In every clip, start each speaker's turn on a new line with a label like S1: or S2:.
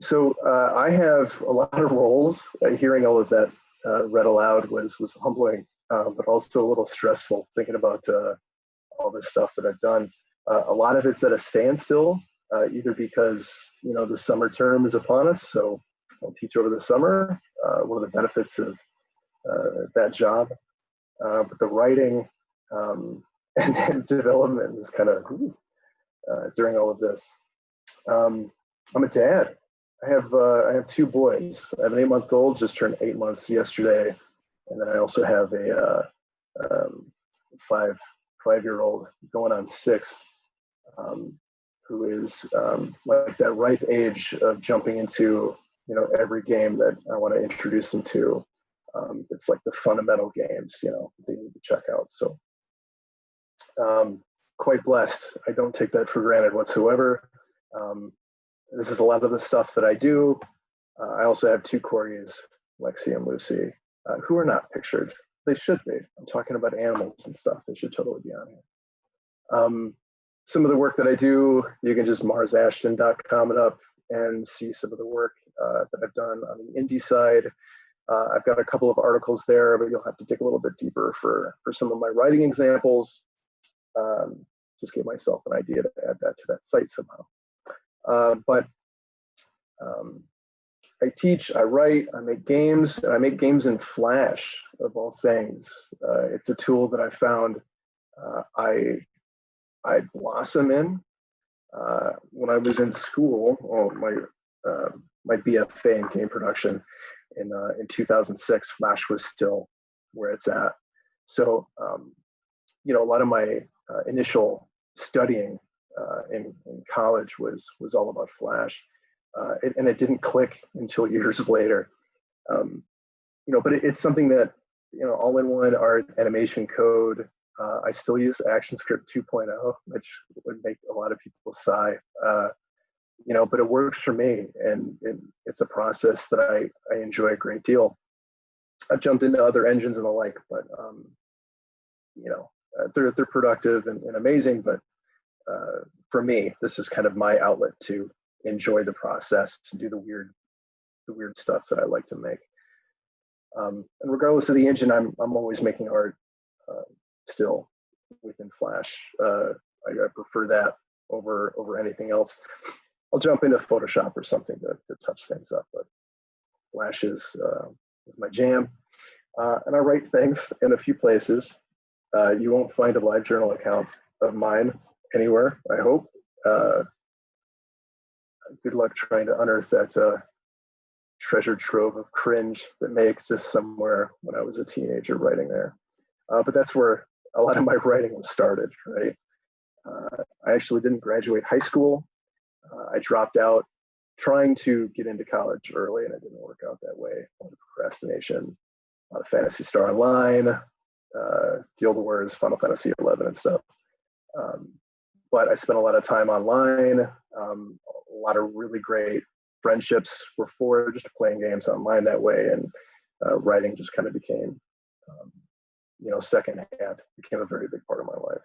S1: So I have a lot of roles. Hearing all of that read aloud was humbling, but also a little stressful thinking about all this stuff that I've done. A lot of it's at a standstill, either because the summer term is upon us, so I'll teach over the summer. One of the benefits of that job, but the writing and development is kind of during all of this. I'm a dad. I have two boys. I have an 8-month-old, just turned 8 months yesterday, and then I also have a 5-year-old going on 6, who is like that ripe age of jumping into every game that I want to introduce them to. It's like the fundamental games, that they need to check out. So quite blessed. I don't take that for granted whatsoever. This is a lot of the stuff that I do. I also have 2 corgis, Lexi and Lucy, who are not pictured. They should be. I'm talking about animals and stuff. They should totally be on here. Some of the work that I do, you can just marsashton.com it up and see some of the work that I've done on the indie side. I've got a couple of articles there, but you'll have to dig a little bit deeper for some of my writing examples. Just give myself an idea to add that to that site somehow. But I teach, I write, I make games, and I make games in Flash, of all things. It's a tool that I found I blossom in. When I was in school, my BFA in game production in 2006, Flash was still where it's at. So, a lot of my initial studying in college was all about Flash, and it didn't click until years later. But it's something that all-in-one art animation code. I still use ActionScript 2.0, which would make a lot of people sigh. But it works for me, and it's a process that I enjoy a great deal. I've jumped into other engines and the like, but they're productive and amazing. But for me, this is kind of my outlet to enjoy the process, to do the weird stuff that I like to make. And regardless of the engine, I'm always making art still within Flash. I prefer that over anything else. I'll jump into Photoshop or something to touch things up, but Flash is my jam. And I write things in a few places. You won't find a LiveJournal account of mine anywhere, I hope. Good luck trying to unearth that treasure trove of cringe that may exist somewhere when I was a teenager writing there. But that's where a lot of my writing was started, right? I actually didn't graduate high school. I dropped out trying to get into college early, and it didn't work out that way. A lot of procrastination, a lot of Phantasy Star Online, Guild Wars, Final Fantasy 11 and stuff. But I spent a lot of time online. A lot of really great friendships were forged just playing games online that way, and writing just kind of became, secondhand. Became a very big part of my life.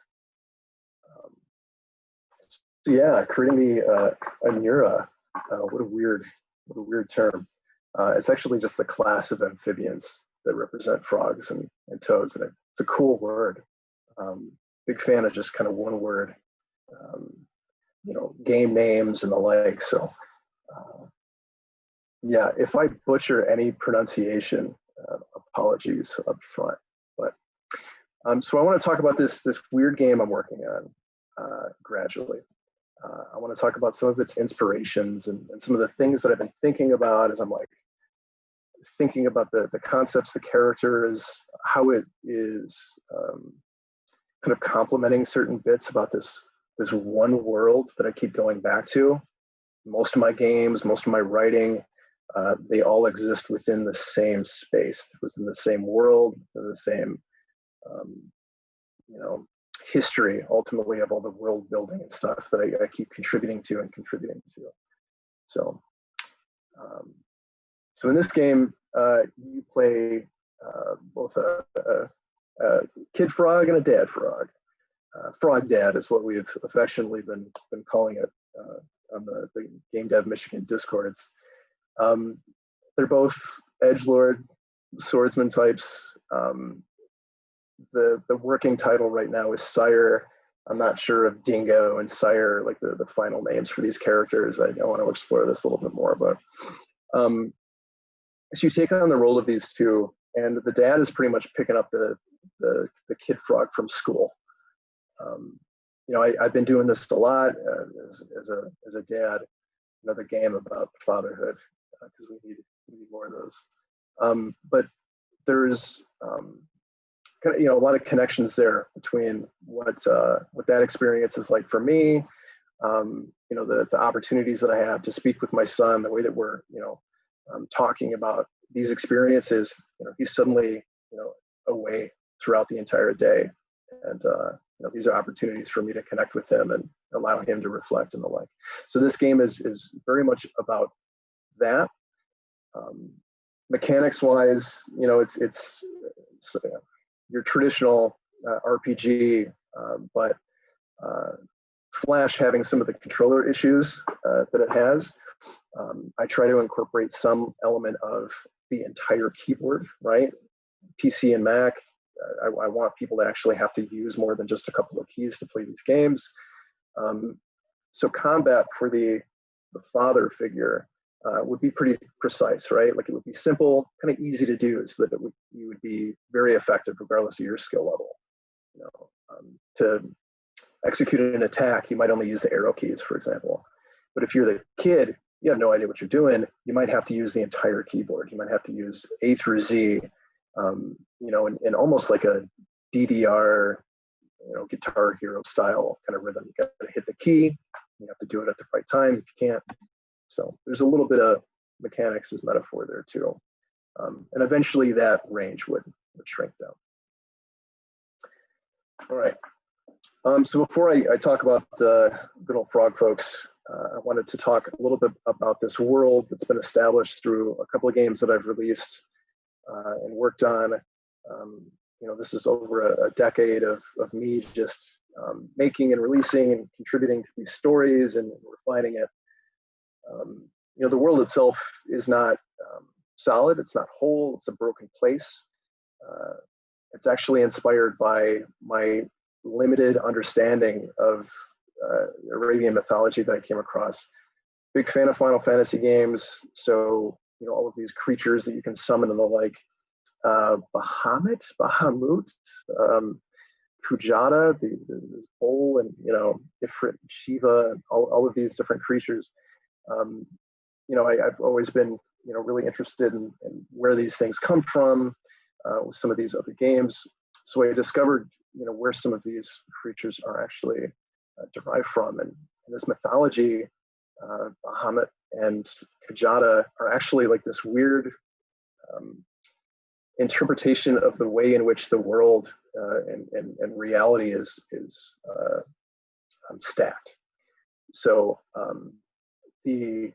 S1: So yeah, creating the Anura. What a weird term. It's actually just the class of amphibians that represent frogs and toads, and it's a cool word. Big fan of just kind of one word, game names and the like. So yeah, if I butcher any pronunciation, apologies up front. But so I want to talk about this weird game I'm working on gradually. I want to talk about some of its inspirations and some of the things that I've been thinking about as I'm like thinking about the concepts, the characters, how it is kind of complementing certain bits about this one world that I keep going back to. Most of my games, most of my writing, they all exist within the same space, within the same world, within the same, history, ultimately, of all the world building and stuff that I keep contributing to. So, so in this game, you play both a kid frog and a dad frog. Frog Dad is what we've affectionately been calling it on the Game Dev Michigan discords. They're both edgelord swordsman types. The working title right now is Sire. I'm not sure if Dingo and Sire, like the final names for these characters. I want to explore this a little bit more, but so you take on the role of these two, and the dad is pretty much picking up the kid frog from school. I've been doing this a lot as a dad. Another game about fatherhood, because we need more of those. But there's a lot of connections there between what that experience is like for me. The opportunities that I have to speak with my son, the way that we're talking about these experiences. He's suddenly away throughout the entire day, and these are opportunities for me to connect with him and allow him to reflect and the like. So this game is very much about that. Mechanics wise, it's your traditional RPG, but Flash having some of the controller issues that it has. I try to incorporate some element of the entire keyboard, right? PC and Mac, I want people to actually have to use more than just a couple of keys to play these games. So combat for the father figure would be pretty precise, right? Like it would be simple, kind of easy to do, so that you would be very effective regardless of your skill level. To execute an attack, you might only use the arrow keys, for example. But if you're the kid, you have no idea what you're doing, you might have to use the entire keyboard. You might have to use A through Z, in almost like a DDR, Guitar Hero style kind of rhythm. You got to hit the key, you have to do it at the right time if you can't. So there's a little bit of mechanics as metaphor there too. And eventually that range would shrink down. All right. So before I talk about good old frog folks, I wanted to talk a little bit about this world that's been established through a couple of games that I've released and worked on. This is over a decade of me just making and releasing and contributing to these stories and refining it. The world itself is not solid, it's not whole, it's a broken place. It's actually inspired by my limited understanding of Arabian mythology that I came across. Big fan of Final Fantasy games, so all of these creatures that you can summon and the like. Bahamut, Kujata, this bull, and Ifrit, Shiva, and all of these different creatures. I've always been really interested in where these things come from with some of these other games. So I discovered where some of these creatures are actually derived from, and this mythology, Bahamut and Kujata are actually like this weird interpretation of the way in which the world and reality is stacked. So the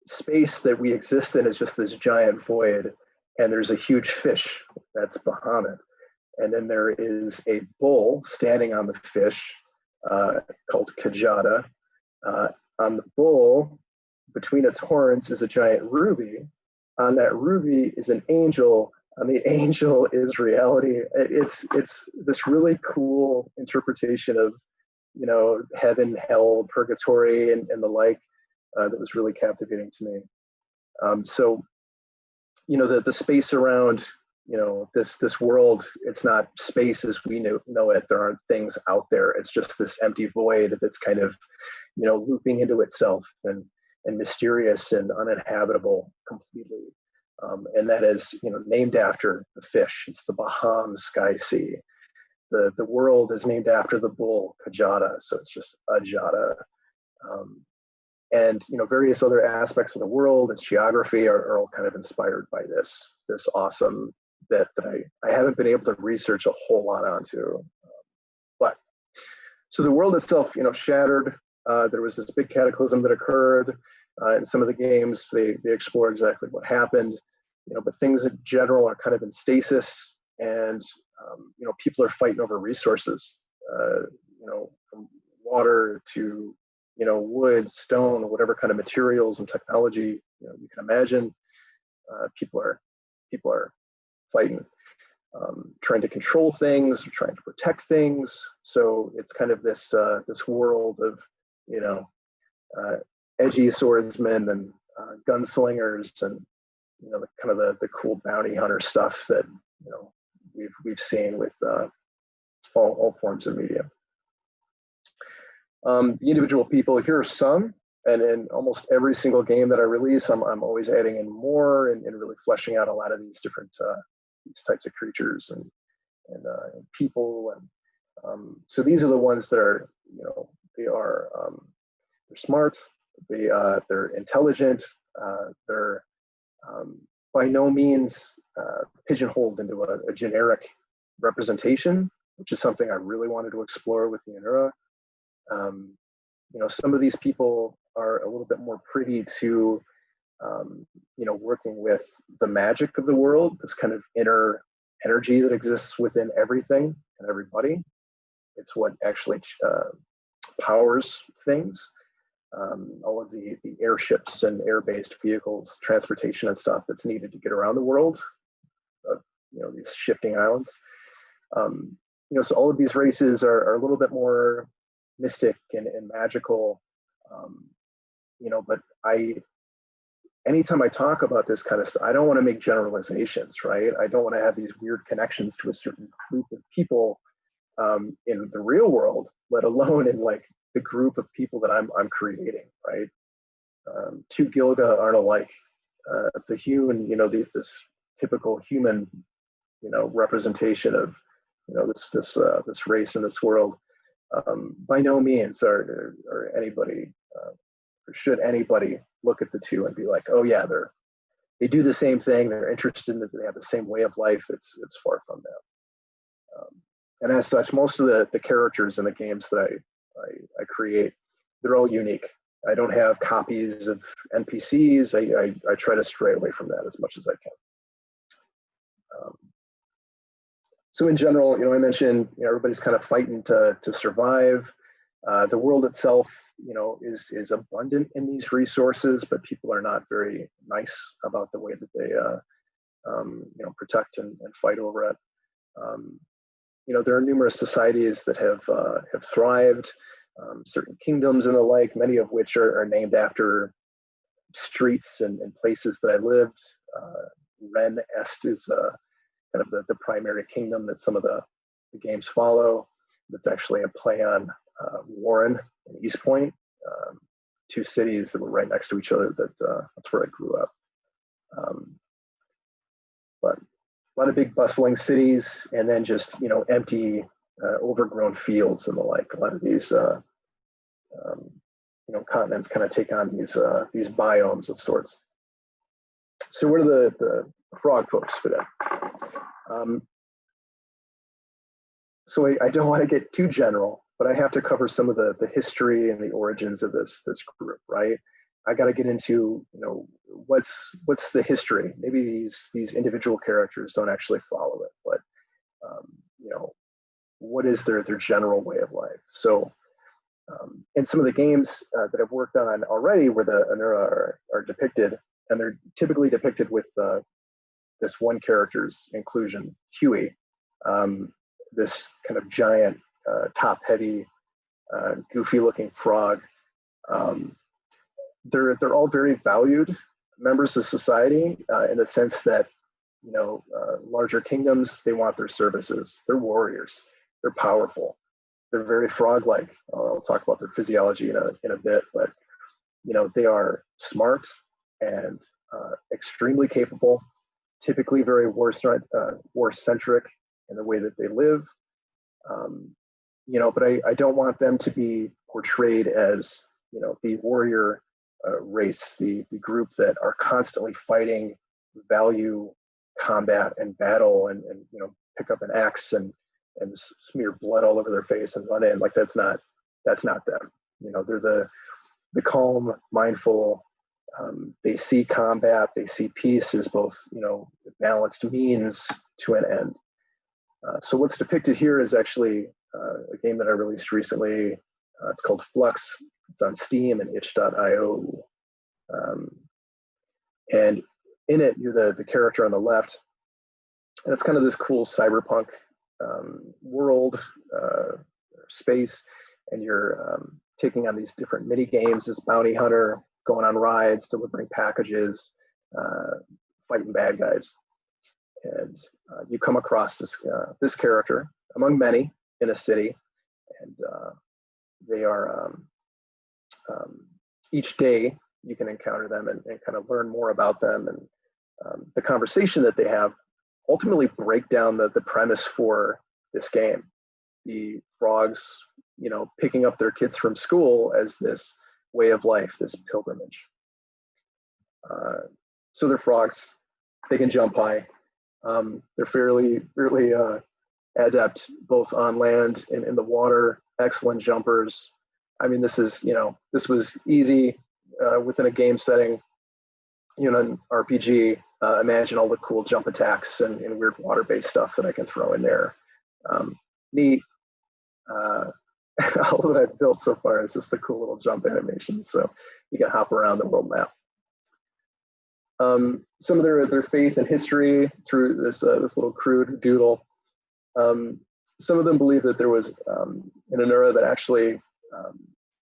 S1: space that we exist in is just this giant void, and there's a huge fish that's Bahamut, and then there is a bull standing on the fish called Kujata. On the bull, between its horns, is a giant ruby. On that ruby is an angel. On the angel is reality. It's this really cool interpretation of heaven, hell, purgatory, and the like that was really captivating to me. So the space around this world, it's not space as we know it. There aren't things out there. It's just this empty void that's kind of looping into itself and mysterious and uninhabitable completely. And that is named after the fish. It's the Baham Sky Sea. The world is named after the bull Kujata, so it's just Ajata. And various other aspects of the world, its geography are all kind of inspired by this awesome bit that I haven't been able to research a whole lot onto. But so the world itself, shattered. There was this big cataclysm that occurred. In some of the games, they explore exactly what happened. But things in general are kind of in stasis, and people are fighting over resources. From water to wood, stone, whatever kind of materials and technology you can imagine. People are fighting, trying to control things, trying to protect things. So it's kind of this world of edgy swordsmen and gunslingers and the cool bounty hunter stuff that we've seen with all forms of media. The individual people, here are some, and in almost every single game that I release, I'm always adding in more and really fleshing out a lot of these different these types of creatures and people, and so these are the ones that are they're smart, they're intelligent, they're by no means pigeonholed into a generic representation, which is something I really wanted to explore with the Anura. Some of these people are a little bit more privy to, working with the magic of the world, this kind of inner energy that exists within everything and everybody. It's what actually powers things. All of the airships and air-based vehicles, transportation and stuff that's needed to get around the world, these shifting islands. So all of these races are a little bit more mystic and magical, but anytime I talk about this kind of stuff, I don't want to make generalizations, right? I don't want to have these weird connections to a certain group of people in the real world, let alone in like the group of people that I'm creating, right? Two Gilga aren't alike. The human, this typical human, representation of, this race in this world, by no means are anybody, or should anybody look at the two and be like, oh yeah, they do the same thing, they're interested in it, they have the same way of life. It's far from that. And as such, most of the characters in the games that I create, they're all unique. I don't have copies of NPCs. I try to stray away from that as much as I can. So in general, I mentioned everybody's kind of fighting to survive. The world itself, is abundant in these resources, but people are not very nice about the way that they, protect and fight over it. There are numerous societies that have thrived, certain kingdoms and the like, many of which are named after streets and places that I lived. Ren Est is kind of the primary kingdom that some of the games follow. That's actually a play on Warren and East Point, two cities that were right next to each other. That's where I grew up. But a lot of big bustling cities, and then just empty, overgrown fields and the like. A lot of these continents kind of take on these biomes of sorts. So where do the frog folks fit in? So I don't want to get too general, but I have to cover some of the history and the origins of this group, right? I got to get into what's the history. Maybe these individual characters don't actually follow it, but what is their general way of life? So in some of the games that I've worked on already, where the Anura are depicted, and they're typically depicted with this one character's inclusion, Huey, this kind of giant, top-heavy, goofy-looking frog. They're all very valued members of society in the sense that larger kingdoms, they want their services. They're warriors. They're powerful. They're very frog-like. I'll talk about their physiology in a bit, but they are smart and extremely capable. Typically very war-centric in the way that they live. But I don't want them to be portrayed as the warrior race, the group that are constantly fighting, value combat and battle, and pick up an axe and smear blood all over their face and run in. Like that's not them. They're the calm, mindful. They see combat, they see peace as both balanced means to an end. So what's depicted here is actually a game that I released recently It's called Flux. It's on Steam and itch.io. And in it, you're the character on the left. And it's kind of this cool cyberpunk world, space, and you're taking on these different mini games, this bounty hunter, going on rides, delivering packages, fighting bad guys. And you come across this character among many in a city, and they are each day you can encounter them and kind of learn more about them, and the conversation that they have ultimately break down the premise for this game. The frogs, picking up their kids from school as this way of life, this pilgrimage. So they're frogs. They can jump high. They're fairly adept both on land and in the water. Excellent jumpers. I mean, this was easy within a game setting. An RPG. Imagine all the cool jump attacks and weird water-based stuff that I can throw in there. Neat. All that I've built so far is just the cool little jump animations, so you can hop around the world map. Some of their faith and history through this little crude doodle. Some of them believe that there was an Anura that actually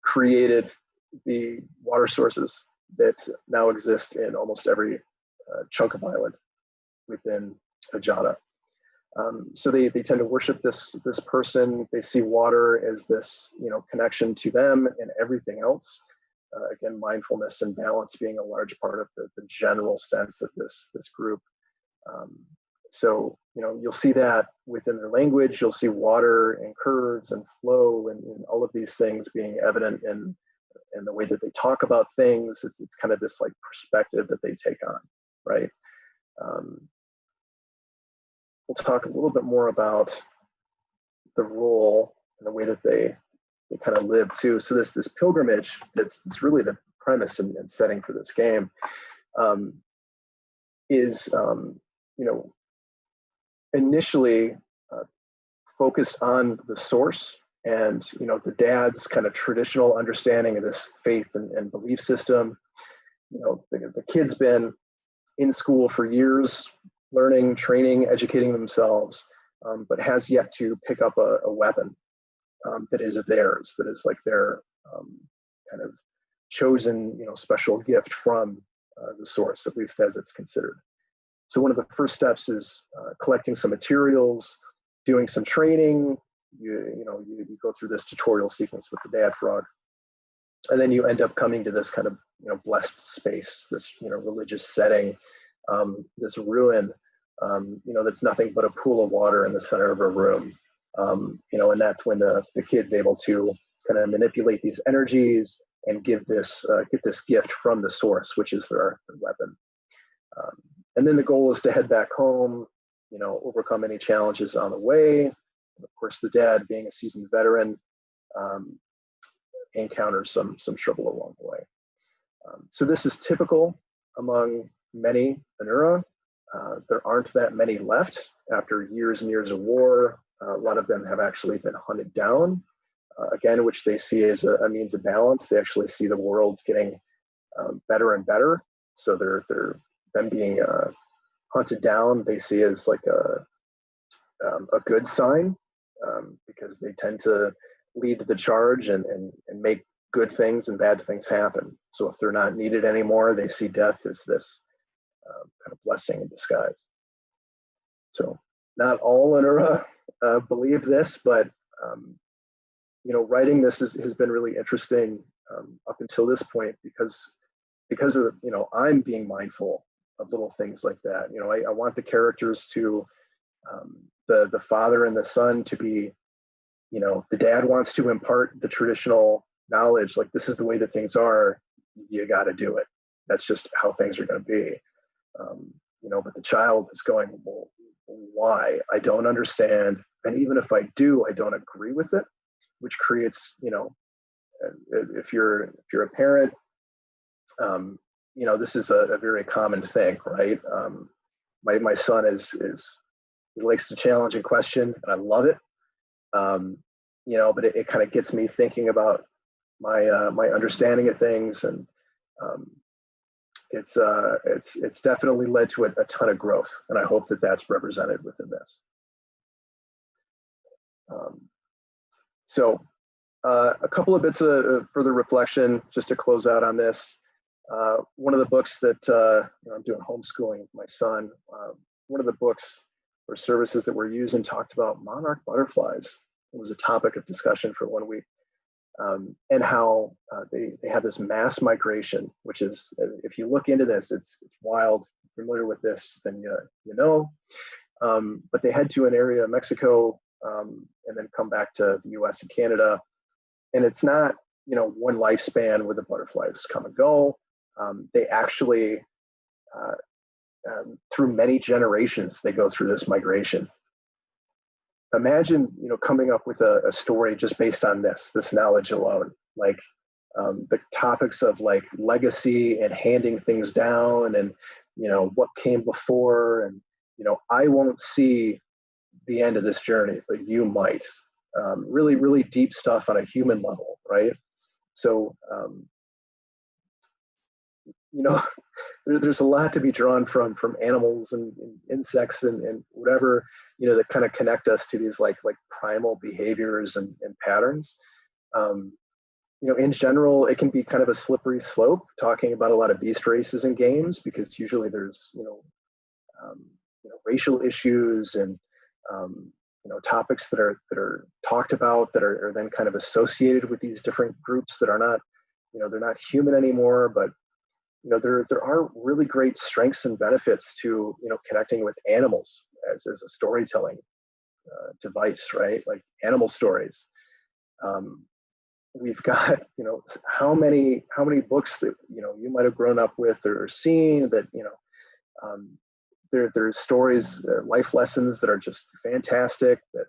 S1: created the water sources that now exist in almost every chunk of island within Ajana. So they tend to worship this person. They see water as this connection to them and everything else. Again, mindfulness and balance being a large part of the general sense of this group. So you'll see that within their language. You'll see water and curves and flow and all of these things being evident in the way that they talk about things. It's kind of this like perspective that they take on, right? We'll talk a little bit more about the role and the way that they kind of live too. So this pilgrimage, that's really the premise and setting for this game, is initially focused on the source and the dad's kind of traditional understanding of this faith and belief system. The kid's been in school for years, learning, training, educating themselves, but has yet to pick up a weapon that is theirs, that is like their kind of chosen, special gift from the source, at least as it's considered. So one of the first steps is collecting some materials, doing some training. You go through this tutorial sequence with the dad frog, and then you end up coming to this kind of blessed space, this religious setting, this ruin, that's nothing but a pool of water in the center of a room. And that's when the kid's able to kind of manipulate these energies and get this gift from the source, which is their weapon. And then the goal is to head back home, overcome any challenges on the way. And of course, the dad, being a seasoned veteran, encounters some trouble along the way. So this is typical among many Anura. There aren't that many left after years and years of war. A lot of them have actually been hunted down, again, which they see as a means of balance. They actually see the world getting better and better. So they're them being hunted down, they see as like a good sign, because they tend to lead the charge and make good things and bad things happen. So if they're not needed anymore, they see death as this kind of blessing in disguise. So not all Anura believe this, but writing this has been really interesting up until this point because of I'm being mindful of little things like that. I want the characters to the father and the son to be, the dad wants to impart the traditional knowledge, like this is the way that things are, you got to do it. That's just how things are going to be. But the child is going, well, why? I don't understand. And even if I do, I don't agree with it, which creates, if you're a parent, this is a very common thing, right? My son he likes to challenge and question, and I love it. but it kind of gets me thinking about my understanding of things, and um, it's definitely led to a ton of growth, and I hope that that's represented within this. Um, so a couple of bits of further reflection just to close out on this. One of the books that I'm doing homeschooling with my son. One of the books or services that we're using talked about monarch butterflies. It was a topic of discussion for 1 week, and how they have this mass migration, which is, if you look into this, it's wild. If you're familiar with this, then you know. But they head to an area of Mexico, and then come back to the U.S. and Canada, and it's not one lifespan where the butterflies come and go. They actually through many generations, they go through this migration. Imagine, coming up with a story just based on this knowledge alone, like the topics of like legacy and handing things down, and what came before, and I won't see the end of this journey, but you might. Really, really deep stuff on a human level, right? So, there's a lot to be drawn from animals and insects and whatever, that kind of connect us to these like primal behaviors and patterns. In general, it can be kind of a slippery slope talking about a lot of beast races in games, because usually there's racial issues and topics that are talked about that are then kind of associated with these different groups that are not, they're not human anymore, but there are really great strengths and benefits to connecting with animals as a storytelling device, right? Like animal stories. We've got how many books that you might have grown up with or seen that there's stories, life lessons that are just fantastic, that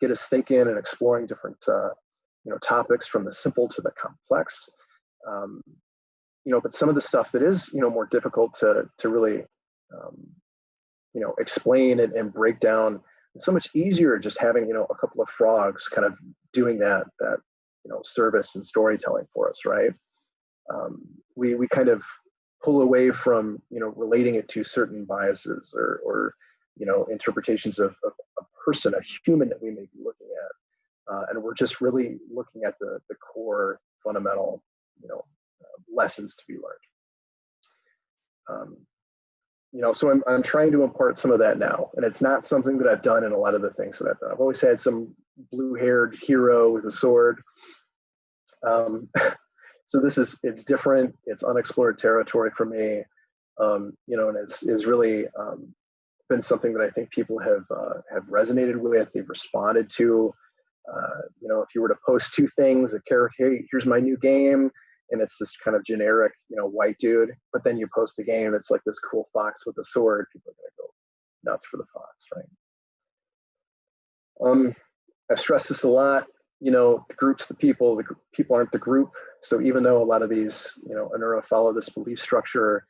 S1: get us thinking and exploring different topics from the simple to the complex. But some of the stuff that is more difficult to really explain and break down, it's so much easier just having a couple of frogs kind of doing that service and storytelling for us, right? We kind of pull away from relating it to certain biases or interpretations of a person, a human that we may be looking at, and we're just really looking at the core fundamental lessons to be learned. So I'm trying to impart some of that now, and it's not something that I've done in a lot of the things that I've done. I've always had some blue-haired hero with a sword. So it's different. It's unexplored territory for me, and it's really been something that I think people have resonated with. They've responded to. If you were to post two things, hey, here's my new game, and it's this kind of generic, white dude, but then you post a game that's like this cool fox with a sword, people are going to go nuts for the fox, right? I've stressed this a lot. The group's the people aren't the group. So even though a lot of these, Anura follow this belief structure,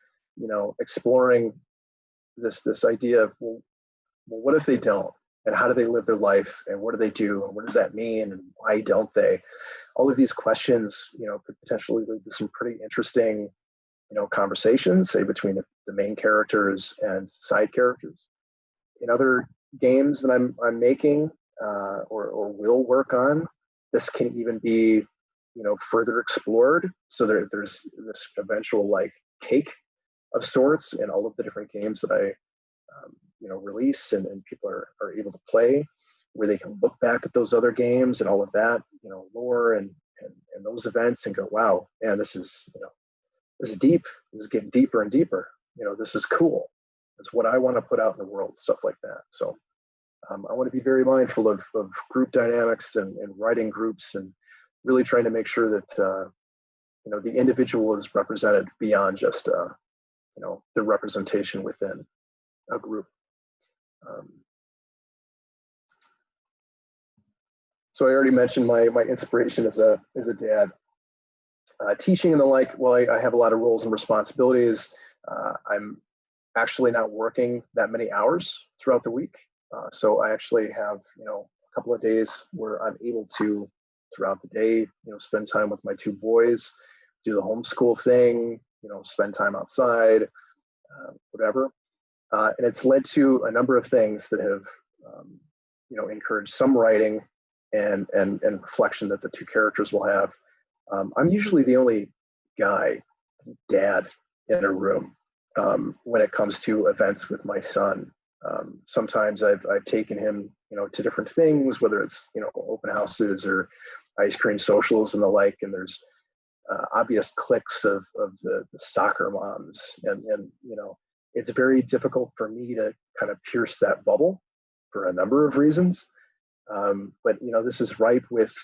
S1: exploring this idea of, well, what if they don't? And how do they live their life? And what do they do? And what does that mean? And why don't they? All of these questions, could potentially lead to some pretty interesting, conversations, say between the main characters and side characters. In other games that I'm making or will work on, this can even be, further explored. So there's this eventual like cake of sorts in all of the different games that I release and people are able to play, where they can look back at those other games and all of that, lore and those events and go, wow, man, this is deep. This is getting deeper and deeper. This is cool. It's what I want to put out in the world, stuff like that. So I want to be very mindful of group dynamics and writing groups, and really trying to make sure that the individual is represented beyond just the representation within a group. So I already mentioned my inspiration as a dad. Teaching and the like, well, I have a lot of roles and responsibilities. I'm actually not working that many hours throughout the week. So I actually have, couple of days where I'm able to, throughout the day, spend time with my two boys, do the homeschool thing, spend time outside, whatever. And it's led to a number of things that have, encouraged some writing and reflection that the two characters will have. I'm usually the only dad in a room when it comes to events with my son. Sometimes I've taken him, to different things, whether it's, open houses or ice cream socials and the like, and there's obvious cliques of the soccer moms, and it's very difficult for me to kind of pierce that bubble for a number of reasons. But this is ripe with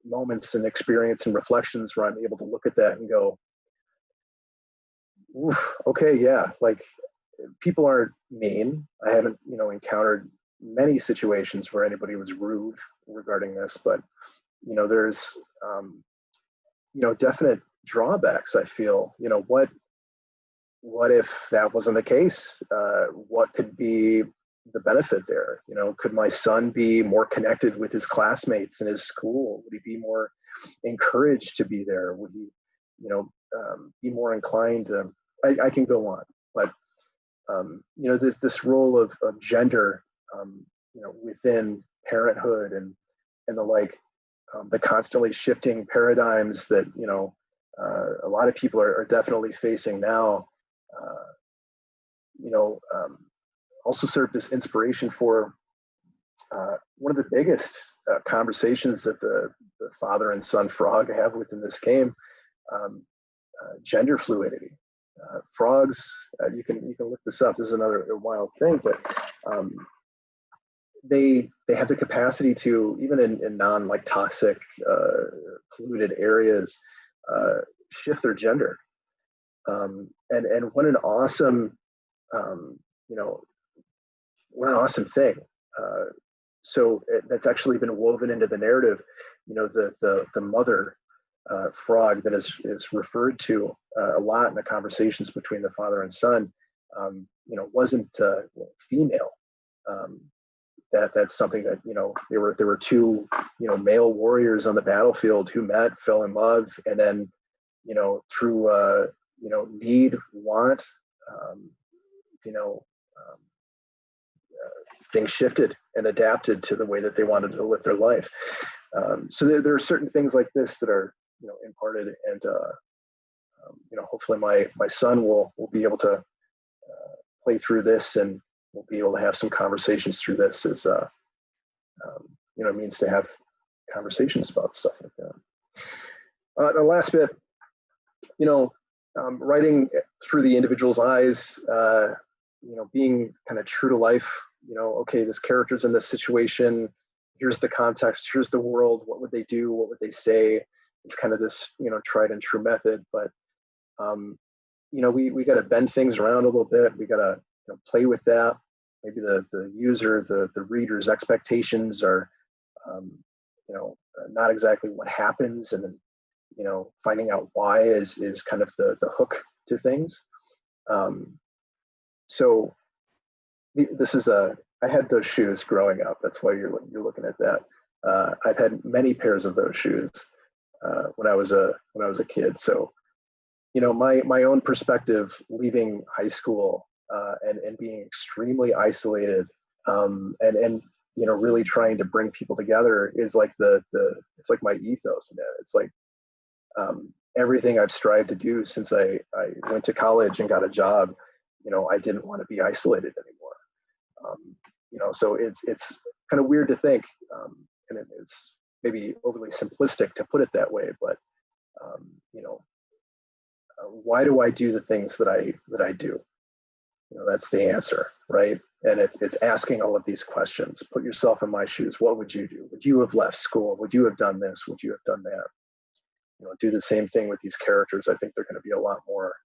S1: moments and experience and reflections where I'm able to look at that and go, okay, yeah, like people aren't mean. I haven't encountered many situations where anybody was rude regarding this, but there's definite drawbacks. I feel what if that wasn't the case? What could be the benefit there? Could my son be more connected with his classmates in his school? Would he be more encouraged to be there? Would he be more inclined to, I can go on, but this role of gender within parenthood and the like, the constantly shifting paradigms that a lot of people are definitely facing now, also served as inspiration for one of the biggest conversations that the father and son frog have within this game, gender fluidity. Frogs, you can look this up. This is another wild thing, but they have the capacity to, even in non toxic polluted areas, shift their gender. And what an awesome what an awesome thing. So that's actually been woven into the narrative. The mother frog that is referred to a lot in the conversations between the father and son, wasn't female. That's something that there were two male warriors on the battlefield who met, fell in love, and then through need, want, things shifted and adapted to the way that they wanted to live their life. So there are certain things like this that are imparted, and hopefully my son will be able to play through this, and we'll be able to have some conversations through this, as it means to have conversations about stuff like that. The last bit, writing through the individual's eyes, being kind of true to life. Okay, this character's in this situation. Here's the context. Here's the world. What would they do? What would they say? It's kind of this, tried and true method. But, we got to bend things around a little bit. We got to play with that. Maybe the user, the reader's expectations are, not exactly what happens, and then, finding out why is kind of the hook to things. So this is I had those shoes growing up. That's why you're looking at that. I've had many pairs of those shoes when I was a kid. So, my own perspective leaving high school and being extremely isolated, and really trying to bring people together is like it's like my ethos. It's like everything I've strived to do since I went to college and got a job. I didn't want to be isolated anymore. So it's kind of weird to think, and it's maybe overly simplistic to put it that way, but why do I do the things that I do? That's the answer, right? And it's asking all of these questions. Put yourself in my shoes. What would you do? Would you have left school? Would you have done this? Would you have done that? Do the same thing with these characters. I think they're going to be a lot more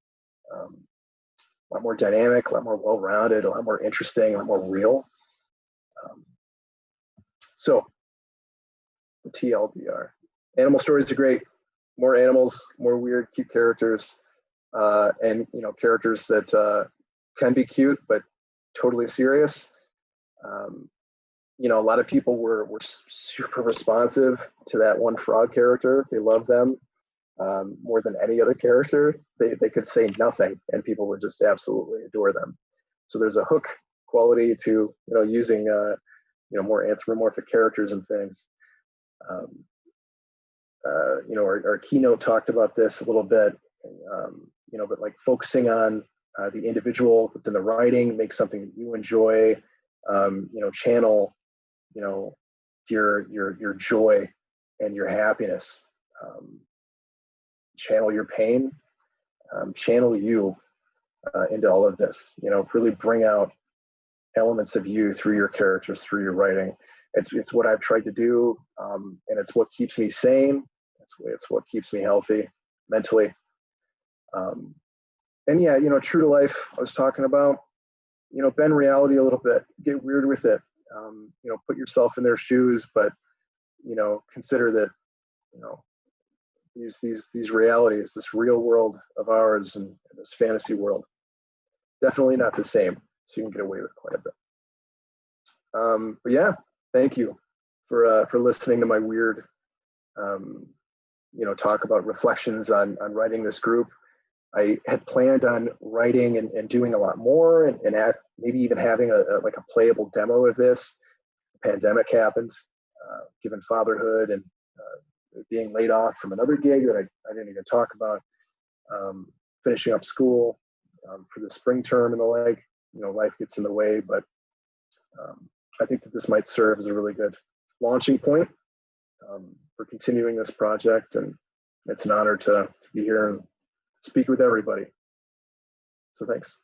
S1: dynamic, a lot more well-rounded, a lot more interesting, a lot more real. So the TLDR. Animal stories are great. More animals, more weird, cute characters, and characters that can be cute but totally serious. a lot of people were super responsive to that one frog character. They loved them more than any other character. They could say nothing, and people would just absolutely adore them. So there's a hook quality to using more anthropomorphic characters and things. Our keynote talked about this a little bit, but like focusing on the individual within the writing, make something that you enjoy, channel, your joy and your happiness, channel your pain, channel you into all of this, really bring out elements of you through your characters, through your writing. It's what I've tried to do, and it's what keeps me sane. It's what keeps me healthy mentally. And yeah, true to life, I was talking about, bend reality a little bit, get weird with it, put yourself in their shoes, but, consider that, these realities, this real world of ours and this fantasy world, definitely not the same. So you can get away with quite a bit. But yeah, thank you for listening to my weird, talk about reflections on writing this group. I had planned on writing and doing a lot more and maybe even having a playable demo of this. The pandemic happened, given fatherhood and being laid off from another gig that I didn't even talk about, finishing up school for the spring term and the like. Life gets in the way, but I think that this might serve as a really good launching point for continuing this project, and it's an honor to be here and speak with everybody. So thanks.